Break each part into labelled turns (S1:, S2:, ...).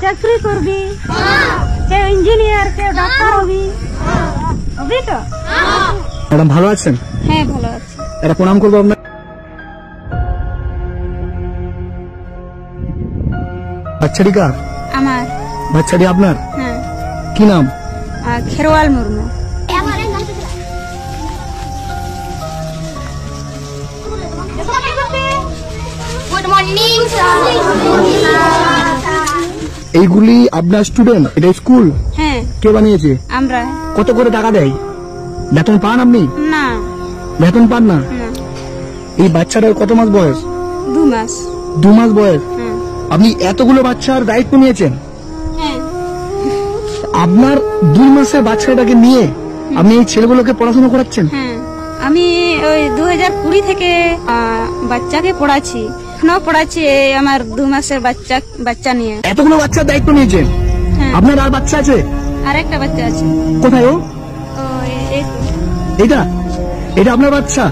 S1: চাকরি করবি, কেউ ইঞ্জিনিয়ার, কেউ ডাক্তার হবি, হবি তো?
S2: ম্যাডাম ভালো আছেন?
S1: হ্যাঁ ভালো আছি।
S2: এটা প্রণাম করবো আপনার। বাচ্চাটি কার?
S1: আমার।
S2: বাচ্চাটি আপনার?
S1: হ্যাঁ।
S2: কি নাম?
S1: খেরওয়াল মুর্মু।
S3: Good morning.
S2: এইগুলি আপনার স্টুডেন্ট? এটা স্কুল?
S1: হ্যাঁ
S2: কে বানিয়েছে?
S1: আমরা।
S2: কত করে টাকা দেয়? বেতন পান আপনি?
S1: না
S2: বেতন পান না?
S1: না,
S2: এই বাচ্চাটার কত মাস বয়স?
S1: 2 মাস।
S2: 2 মাস বয়স।
S1: হ্যাঁ
S2: আপনি এতগুলো বাচ্চার দায়িত্ব নিয়েছেন?
S1: হ্যাঁ।
S2: আপনার 2 মাসের বাচ্চাটাকে নিয়ে আপনি এই ছেলেগুলোকে পড়াশোনা করাচ্ছেন?
S1: হ্যাঁ আমি ওই 2020 থেকে বাচ্চাকে পড়াচ্ছি, এখনো পড়াচ্ছি। এই আমার 2 মাসের বাচ্চা নিয়ে।
S2: এতগুলো বাচ্চার দায়িত্ব নিয়েছেন?
S1: হ্যাঁ।
S2: আপনার আর বাচ্চা আছে?
S1: আর একটা বাচ্চা আছে।
S2: কোথায় ও?
S1: এই তো।
S2: এটা এটা আপনার বাচ্চা?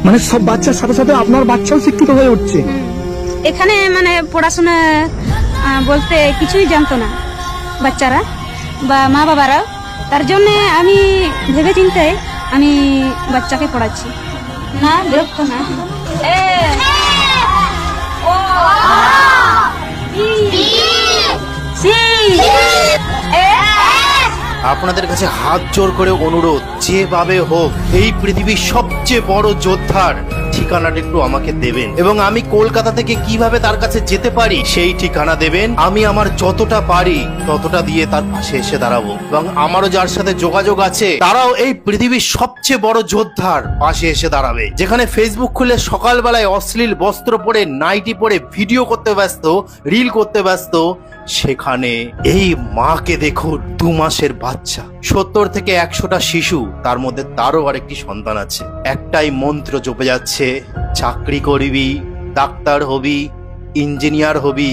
S2: মানে সব বাচ্চার সাথে সাথে আপনার বাচ্চাও শিক্ষিত হয়ে উঠছে?
S1: এখানে মানে পড়াশোনা বলতে কিছুই জানতো না বাচ্চারা বা মা বাবারা, তার জন্য আমি ভেবে চিন্তে আমি বাচ্চাকে পড়াচ্ছি। না বিরক্ত না।
S4: আপনাদের কাছে হাত জোর করে অনুরোধ, যেভাবে হোক এই পৃথিবীর সবচেয়ে বড় যোদ্ধার ঠিকানাটা একটু আমাকে দেবেন, এবং আমি কলকাতা থেকে কিভাবে তার কাছে যেতে পারি সেই ঠিকানা দেবেন। আমি আমার যতটা পারি ততটা দিয়ে তার পাশে এসে দাঁড়াবো, এবং আমারও যার সাথে যোগাযোগ আছে তারাও এই পৃথিবীর সবচেয়ে বড় যোদ্ধার পাশে এসে দাঁড়াবে। যেখানে ফেসবুক খুলে সকালবেলায় অশ্লীল বস্ত্র পরে, নাইটি পরে ভিডিও করতে ব্যস্ত, রিল করতে ব্যস্ত, সেখানে এই মাকে দেখুন, 2 মাসের বাচ্চা। 70 থেকে 100টা শিশু, তার মধ্যে তারও আরেকটি সন্তান আছে। একটাই মন্ত্র জপে যাচ্ছে, চাকরি করবি, ডাক্তার হবি, ইঞ্জিনিয়ার হবি,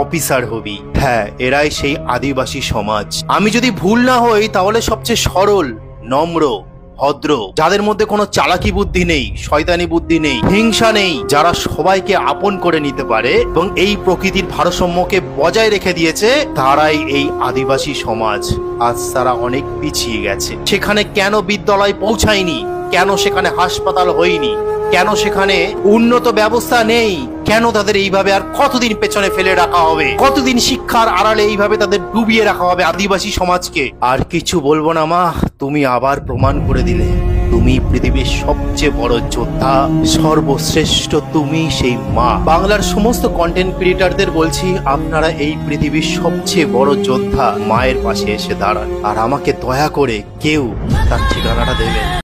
S4: অফিসার হবি। হ্যাঁ, এরাই সেই আদিবাসী সমাজ। আমি যদি ভুল না হই তাহলে সবচেয়ে সরল, নম্র, ভদ্র, যাদের মধ্যে কোনো চালাকি বুদ্ধি নেই, শয়তানি বুদ্ধি নেই, হিংসা নেই, যারা সবাইকে আপন করে নিতে পারে এবং এই প্রকৃতির ভারসাম্যকে বজায় রেখে দিয়েছে, তারাই এই আদিবাসী সমাজ। আজ তারা অনেক পিছিয়ে গেছে। সেখানে কেন বিদ্যালয় পৌঁছায়নি? কেন সেখানে হাসপাতাল হয়নি? কেন সেখানে উন্নত ব্যবস্থা নেই? কেন তাদের এইভাবে আর কতদিন পেছনে ফেলে রাখা হবে? কতদিন শিক্ষার আড়ালে এইভাবে তাদের ডুবিয়ে রাখা হবে আদিবাসী সমাজকে? আর কিছু বলবো না মা, তুমি আবার প্রমাণ করে দিলে তুমি পৃথিবীর সবচেয়ে বড় যোদ্ধা, সর্বশ্রেষ্ঠ তুমি সেই মা। বাংলার সমস্ত কন্টেন্ট ক্রিয়েটরদের বলছি, আপনারা এই পৃথিবীর সবচেয়ে বড় যোদ্ধা মায়ের পাশে এসে দাঁড়ান, আর আমাকে দয়া করে কেউ তার ঠিকানাটা দেবেন।